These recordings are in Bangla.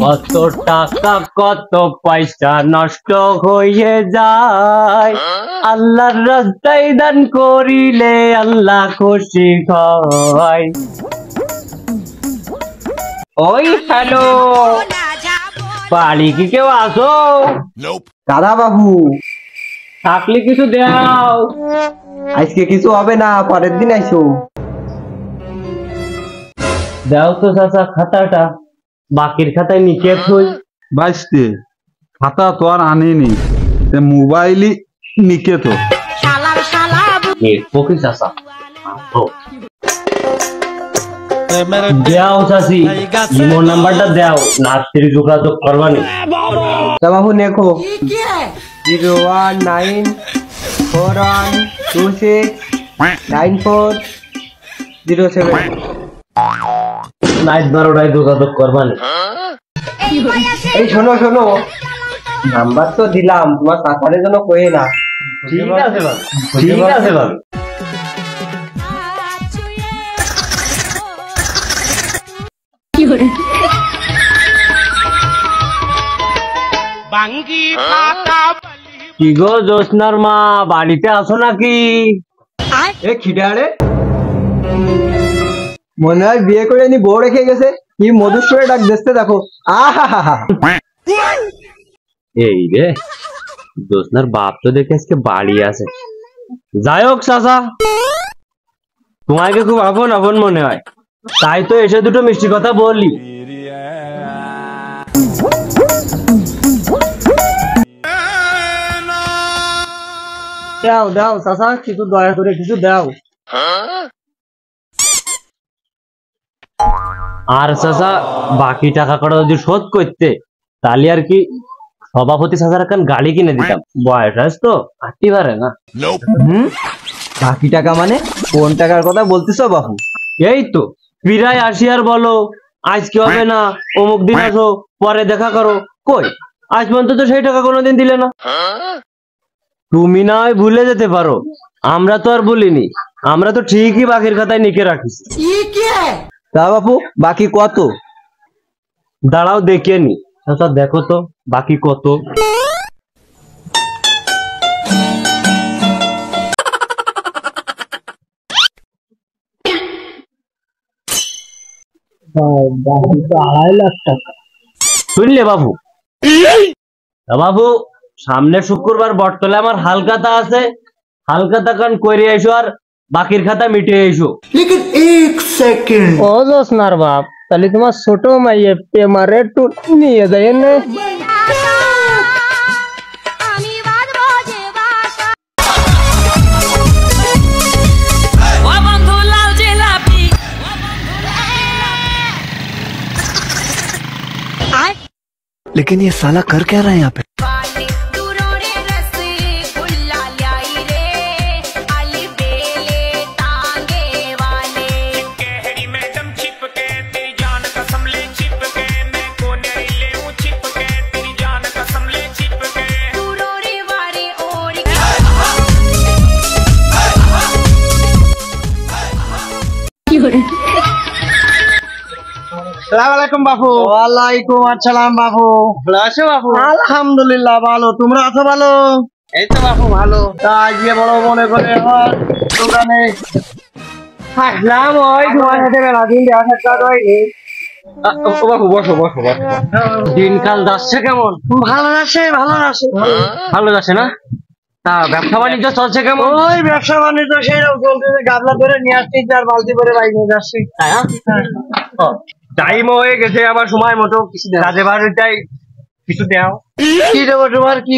কত টাকা কত পয়সা নষ্ট হয়ে যায়, আল্লাহর রাস্তায় দান করিলে আল্লাহ খুশি হয়। ওই হ্যালো, বাড়ি কি কেউ আসো? দাদা বাবু থাকলে কিছু দাও। আজকে কিছু হবে না, পরের দিন আইসো। দাও তো চাচা খাতাটা, বাকির খাতায় নিচে থই। বাইশতে খাতা তো আর আনেনি, মোবাইলই নিকে তো পকি চাচা দেও চাচি, ইমো নাম্বারটা দেও, নার্সারি যোগাযোগ করবানি। বাবু দেখো 01941269407 নাইট 12টায় যোগাযোগ করবানি। এই শোনো শোনো, নাম্বার তো দিলাম, তোমার চাচারের জন্য কয়ে না। ঠিক আছে বাবু, ঠিক আছে বাবু। কি গো জোসনার মা, বাড়িতে আসো নাকি? এ খিটারে মনে হয় বিয়ে করে নি বউ রেখে গেছে, কি মধুর সুরে ডাক দিচ্ছে দেখো। আহা এই রে, জোসনার বাপ তো দেখে আজকে বাড়ি আছে। যাই হোক চাচা, তোমাকে খুব আপন আপন মনে হয়, তাই তো এসে দুটো মিষ্টি কথা বললি। দাও দাও চাচা, কিছু দয়া করে কিছু দাও। আর চাচা, বাকি টাকা কটা যদি শোধ করতে, তাহলে আর কি সভাপতি চাচার এখন গাড়ি কিনে দিতাম। বয়স আছে তো, হাঁটতে পারে না। বাকি টাকা মানে কোন টাকার কথা বলতেছো বাবু? এই তো ফিরায় আসি আর বলো আজকে হবে না, অমুক দিন আসো, পরে দেখা করো। কই আজ পর্যন্ত তো সেই টাকা কোনোদিন দিলে না। তুমি না হয় ভুলে যেতে পারো, আমরা তো আর বলিনি, আমরা তো ঠিকই বাকির খাতায় নিকে রাখিস। তা বাবু বাকি কত? দাঁড়াও দেখে নি। আচ্ছা দেখো তো বাকি কত। শুনলে বাবু? বাবু সামনে শুক্রবার বটতলে আমার হালখাতা আছে, হালখাতা কান করে এসো আর বাকির খাতা মিটিয়ে এসো। ও জোসনার বাপ, তাহলে তোমার ছোট মাইয়ে পেমারে একটু নিয়ে যায় না? लेकिन ये साला कर क्या रहा है यहाँ पे? আসসালামু বাবু। ওয়ালাইকুম আসসালাম বাবু। ভালো আছো বাবু? আলহামদুলিল্লাহ ভালো, তোমরা আছো ভালো? এই তো বাবু ভালো। তা আজকে বড় মনে করে আমার দোকানে আসলাম, ওই তোমার সাথে মেলা দিন দেখা সাক্ষাৎ হয়নি। বাবু বসো বসো বসো। দিনকাল যাচ্ছে কেমন? ভালো যাচ্ছে ভালো যাচ্ছে। ভালো যাচ্ছে না? তা ব্যবসা বাণিজ্য চলছে কেমন? ওই ব্যবসা বাণিজ্য সেই রকম চলতেছে, গাবলা করে নিয়ে আসছি আর বালতি করে বাইক নিয়ে যাচ্ছি। টাইমও হয়ে গেছে, আবার সময় মতো কাজে বাড়িটাই কিছু দেও। কি দেবো তোমার? কি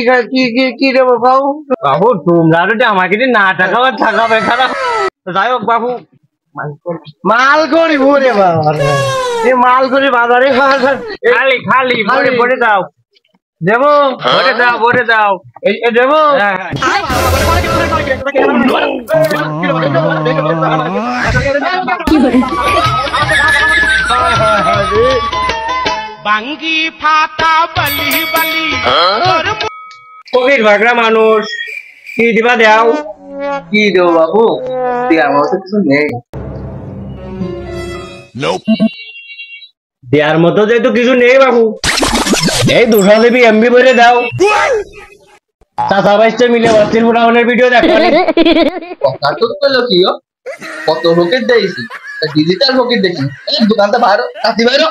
কি দেবো বাবু? বাবু তোমরা যদি আমাকে না টাকা আর থাকাবে খারাপ। যাই হোক বাবু, মাল করি ভরে বাবা, মাল করি বাজারে খালি খালি ভরে ভরে দাও। দেবো ভরে দাও ভরে দাও। এই দেবো। বাঙ্গি ফাটা বলি বলি ফকির ভাগরা মানুষ, কি দিবা দেও? কি দেবো বাবু? আমার তো কিছু নেই। দেওয়ার মতো যেহেতু কিছু নেই বাবু, এই 200 জিবি এমবি ভরে দাও, চাচা ভাইস্তে মিলে অস্থির ফুটাউনের ভিডিও দেখো। কথা তো কইলো কি কত রকেট দেইছি, ডিজিটাল রকেট দেখি এই দোকানটা বাইরে কাটি বাইরে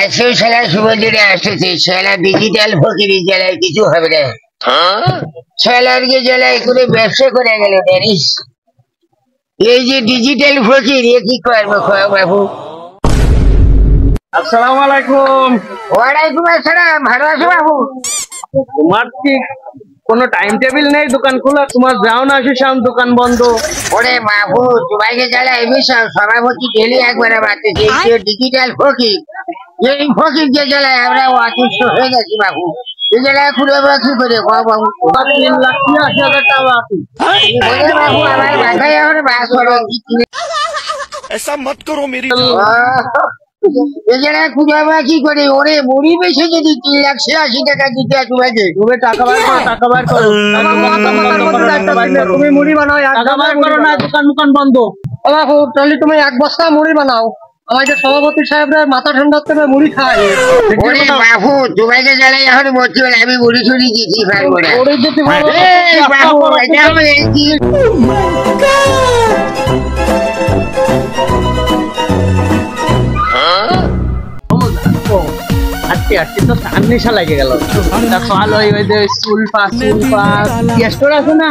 আজকে শালা শুভদিনে আসতেছে, শালা ডিজিটাল ফকিরি জেলায় কিছু হবে না। শালারকে জেলায় করে ব্যবসা করে গেল জানিস। এই যে ডিজিটাল ফকির এ কি করবো বাবু? আসসালামু আলাইকুম। ওয়ালাইকুম আসসালাম, ভালো আছো বাবু? তোমার কি কোনো টাইম টেবিল নেই দোকান খোলা? তোমার যাও না আসি শাম দোকান বন্ধ। ওরে বাবু তোমাকে জ্বালা এমিশন সভাপতি ডেলি একবারে বাড়তেছে, ডিজিটাল ফকির। এই ফকির যে জেলায় আমরা অতিষ্ঠ হয়ে গেছি বাবু, এই জেলায় খুলে কি করে বাবু? 3,83,000 টাকা আছে। ওরে বাবু আমার মাথায় এখন বাস হলো ऐसा मत करो मेरी এই জেলায় খুলে কি করে? ওরে মুড়ি বেশি যদি 3,86,000 টাকা দিতে তোমাকে, তুমি টাকা বার করো, টাকা বার করো। তুমি মুড়ি বানাও, টাকা বার করো না, দোকান দোকান বন্ধ। বাবু তাহলে তুমি 1 বস্তা মুড়ি বানাও, আমাদের সভাপতি সাহেবরা মাথা ঠান্ডা করে মুড়ি খায়। ওরে বাবু তোমাকে জ্বালাই এখন বলছি আমি মুড়ি ছুড়ি দিতে পারবো না। ওরে যেতে পারো। এই বাবু এটা আমার কি আজকে আজকে তো সান নেশা লাগে গেল। সকাল ওই যে সুলফা স্টোর আছে না,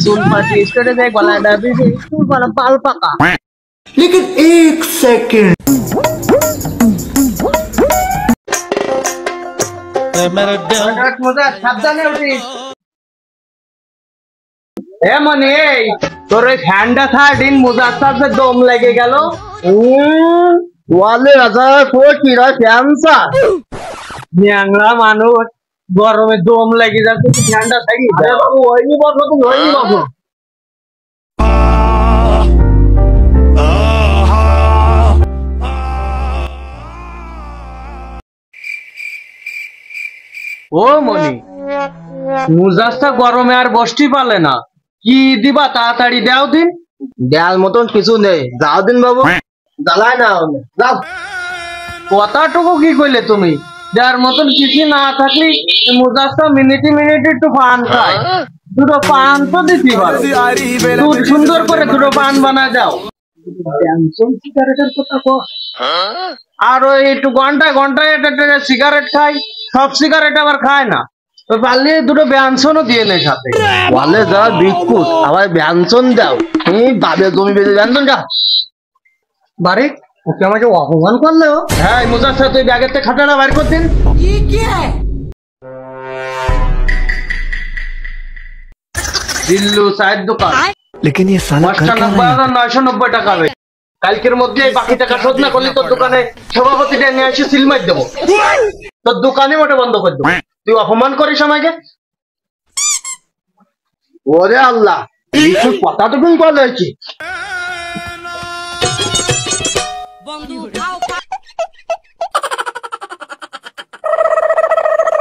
সুলফা স্টোরে যাই গলা ডাবি সুলফা পাল পাকা। लेकिन एक सेकंड সাবধানে উঠিস। মানে এই তোর ওই ফ্যানটা দিন মোজার সাথে দম লেগে গেল। ওয়ালে রাজা ফকিরা ক্যান্সার ন্যাংরা মানুষ গরমে দম লেগে যাচ্ছে, ফ্যানটা থাকি বাবু ওইনি বসো, তুমি ওইনি বসো। ও মনি, মুজাজটা গরমে আর বসতে পারলে না, কি দিবা তাড়াতাড়ি দাও দিন। দেয়াল মতন কিছু নেই, যাও দিন বাবু, জ্বালায় না যাও। কথাটুকু কি কইলে তুমি? যার মতন কিছু না থাকলে মুজাজটা মিনিটে মিনিটে একটু পান খায়, দুটো পান তো দিতে পারো, দুধ সুন্দর করে দুটো পান বানায় দাও। সিগারেটের কথা কো, আর ওই একটু ঘন্টায় ঘন্টায় একটা সিগারেট খাই, সব সিগারেট আবার খায় না, তো পারলে দুটো ব্যঞ্জনও দিয়ে নেই সাথে। ওয়ালে যা বিস্কুট আবার ব্যঞ্জন দাও, এই বাবে জমি বেঁধে ব্যঞ্জন দাও। বারে ওকে আমাকে অপমান করলো। হ্যাঁ মুজাজ সাহেব তুই ব্যাগের থেকে খাটাটা বাইর কর দিন। দিল্লু চায়ের দোকান, लेकिन ये साला कर क्या रहा है? 95,990 টাকা হবে। কালকের মধ্যে এই বাকি টাকা শোধ না করলে তোর দোকানে সভাপতিটা নিয়ে এসে সিল মার দেবো, তোর দোকানে ওটা বন্ধ করে দেবো। তুই অপমান করিস আমাকে। ওরে আল্লাহ, বিস্কুট কথা তো তুমি বলেছি।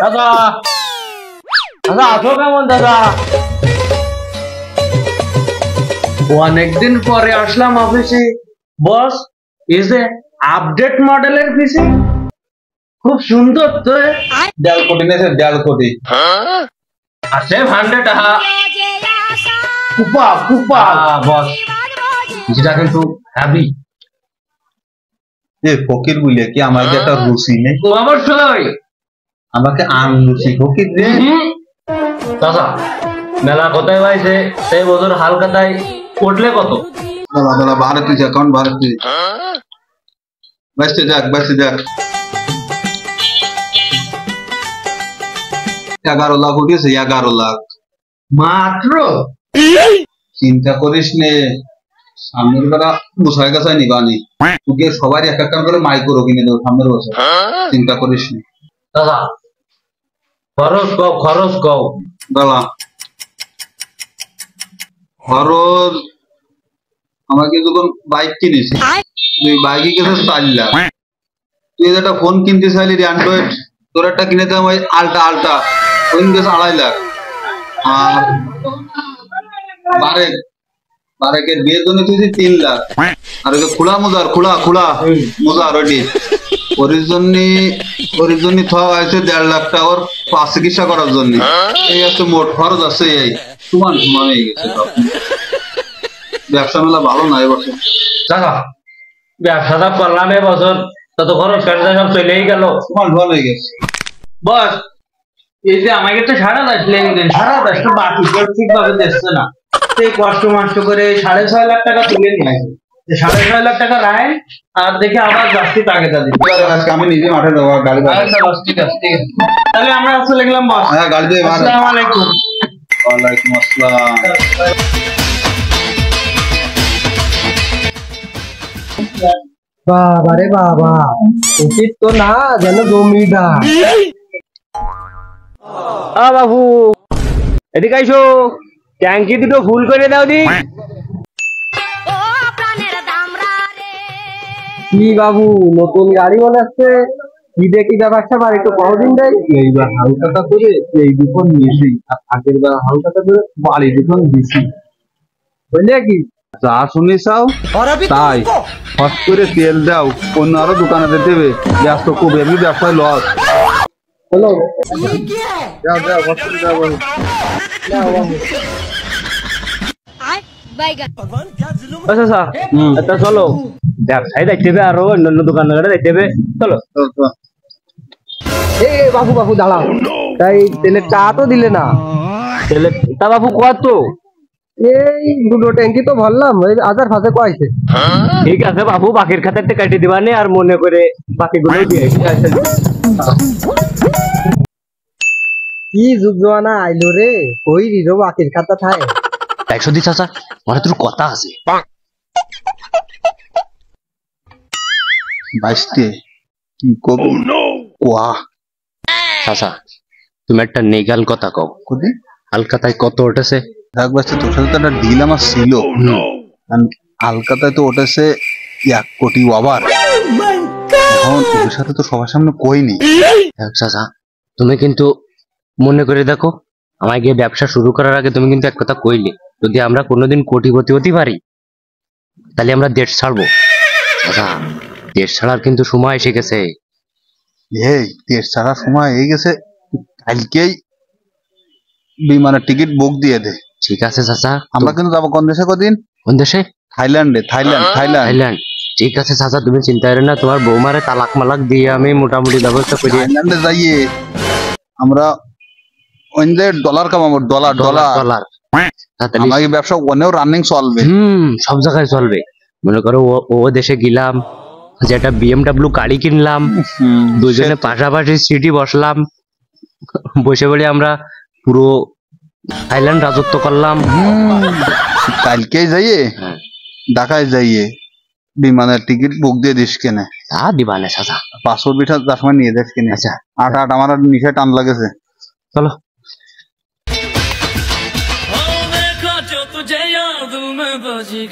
দাদা দাদা আছো কেমন দাদা? অনেকদিন পরে আসলাম অফিসে। বস এই যে আপডেট মডেলের পিসি খুব সুন্দর তো। দেয়াল কোটি নেছে, দেয়াল কোটি আছে 100 টাকা কুপা কুপা। বস যেটা কিন্তু হ্যাভি। এ ফকির বলে কি আমাকে একটা রুচি নেই? অবশ্যই আমাকে আন রুচি ফকির রে। দাদা মেলা কোথায় পাইছে সেই বছর হালকাতায় উঠলে কত? দাদা দাদা ভারত অ্যাকাউন্ট ভারত বাঁচতে যাক বাঁচতে যাক। 11 লাখ উঠেছে, 11 লাখ মাত্র। চিন্তা করিস নে, সামনের বেলা মশাই গাছায় নিবানি, তোকে সবার এক একটা করে মাইক্রো কিনে দেবো সামনের বছর, চিন্তা করিস নে। দাদা খরচ কও, খরচ কও। দাদা খরচ আমাকে যখন বাইক কিনিস, তুই বাইকে গেছে 4 লাখ, তুই একটা ফোন কিনতে চাইলি অ্যান্ড্রয়েড, তোর একটা কিনে দিলাম ওই আলটা ওই গেছে 2.5 লাখ। আর বারে বারেকের বিয়ে জন্য তুই 3 লাখ আর ওকে খোলা মোজার ওটি ওর জন্য থাও আছে 1.5 লাখ টাকা ওর পাঁচ চিকিৎসা করার জন্য। এই আছে মোট খরচ আছে এই সমান হয়ে গেছে। ব্যবসা মেলা ভালো না এবছর। টাকা ব্যবসাটা করলাম এবছর, তত খরচ খরচা সব চলেই গেল। সমান ভালো হয়ে গেছে। বস এই যে আমাকে তো 10.5 লেনদেন, 10.5 তো বাকি ঠিক ভাবে দিচ্ছে না। সেই কষ্ট মাষ্ট করে 6.5 লাখ টাকা তুলে নিয়ে আসি, 6.5 লাখ টাকা রায় আর দেখে আবার যাচ্ছি টাকাটা দিচ্ছি। আজকে আমি নিজে মাঠে যাবো গাড়ি। আচ্ছা বস, ঠিক আছে ঠিক আছে, তাহলে আমরা চলে গেলাম বস। হ্যাঁ গাড়ি দিয়ে। আসসালামু আলাইকুম। ওয়ালাইকুম আসসালাম। বাবা রে বাবা, উচিত তো না যেন জমিদার। বাবু এদিকে আইসো, ট্যাঙ্কি দুটো ফুল করে দাও দি। কি বাবু নতুন গাড়ি বানাচ্ছে, কি দেখি ব্যাপারটা বার একটু কদিন দেয়। এইবার হালকাটা করে এই দুখন বেশি, আর আগের বার হালকাটা করে বাড়ি দুখন বেশি, বুঝলে কি? যা শুনে চাও তাই হট করে তেল দাও, অন্য আরো দোকানে দেবে। ব্যস্ত খুব এমনি ব্যবসায় লস। হ্যালো যাও যাও হসপিটালে যাও। আচ্ছা আচ্ছা চলো, ব্যবসায় দেখতে হবে আরো অন্যান্য দোকানদারে দেখতে হবে, চলো। এই বাবু দাঁড়াও, তাই তেলের চা তো দিলে না। তেলের তা বাবু কত? এই দুটো ট্যাঙ্কি তো ভরলাম, ওই 1000 কয়েছে। ঠিক আছে বাবু, বাকির খাতাতে কেটে দিবানে আর মনে করে বাকিগুলো দিয়ে। কি যুগ জমানা আইলো রে, ওই রিরো বাকির খাতা থাকে। 100 দিস চাচা, মানে তোর কথা আছে। বাইশতে কি কবি কোয়া চাচা তুমি একটা নেগাল কথা কও, কবি হালকাতায় কত উঠেছে? দেখ বাইশতে তোর সাথে তো একটা ডিল আমার ছিল। হালকাতায় তো উঠেছে 1 কোটি ওভার। এখন তোর সাথে তো সবার সামনে কইনি। দেখ চাচা, তুমি কিন্তু মনে করে দেখো, আমায় গিয়ে ব্যবসা শুরু করার আগে তুমি কিন্তু এক কথা কইলে, যদি আমরা কোনোদিন কোটিপতি হতে পারি তাহলে আমরা দেশ ছাড়বো। চাচা দেশ ছাড়ার কিন্তু সময় এসে গেছে। এই দেশ ছাড়ার সময় হয়ে গেছে, কালকেই বিমানের টিকিট বুক দিয়ে দে। ঠিক আছে চাচা, আমরা কিন্তু যাবো কোন দেশে কদিন? কোন দেশে? থাইল্যান্ডে। থাইল্যান্ড। ঠিক আছে চাচা, তুমি চিন্তা করো না, তোমার বৌমারে তালাক মালাক দিয়ে আমি মোটামুটি ব্যবস্থা করি। থাইল্যান্ডে যাইয়ে আমরা ডলার কামাবো, ডলার। আমাদের ব্যবসা ওনেও রানিং চলবে। সব জায়গায় চলবে। মনে করো ও দেশে গেলাম, যেটা BMW গাড়ি কিনলাম, দুজনে পাশাপাশি সিটি বসলাম, বসে বলে আমরা পুরো থাইল্যান্ড রাজত্ব করলাম। কালকেই যাইয়ে ঢাকায় যাইয়ে বিমানের টিকিট বুক দিয়ে দিস কেনে। দিবানে চাচা, পাসপোর্ট বিটা তার সময় নিয়ে যাস কিনে। আচ্ছা আট আমার নিচে টান লাগেছে, চলো। देखा जो तुझे याद में बजी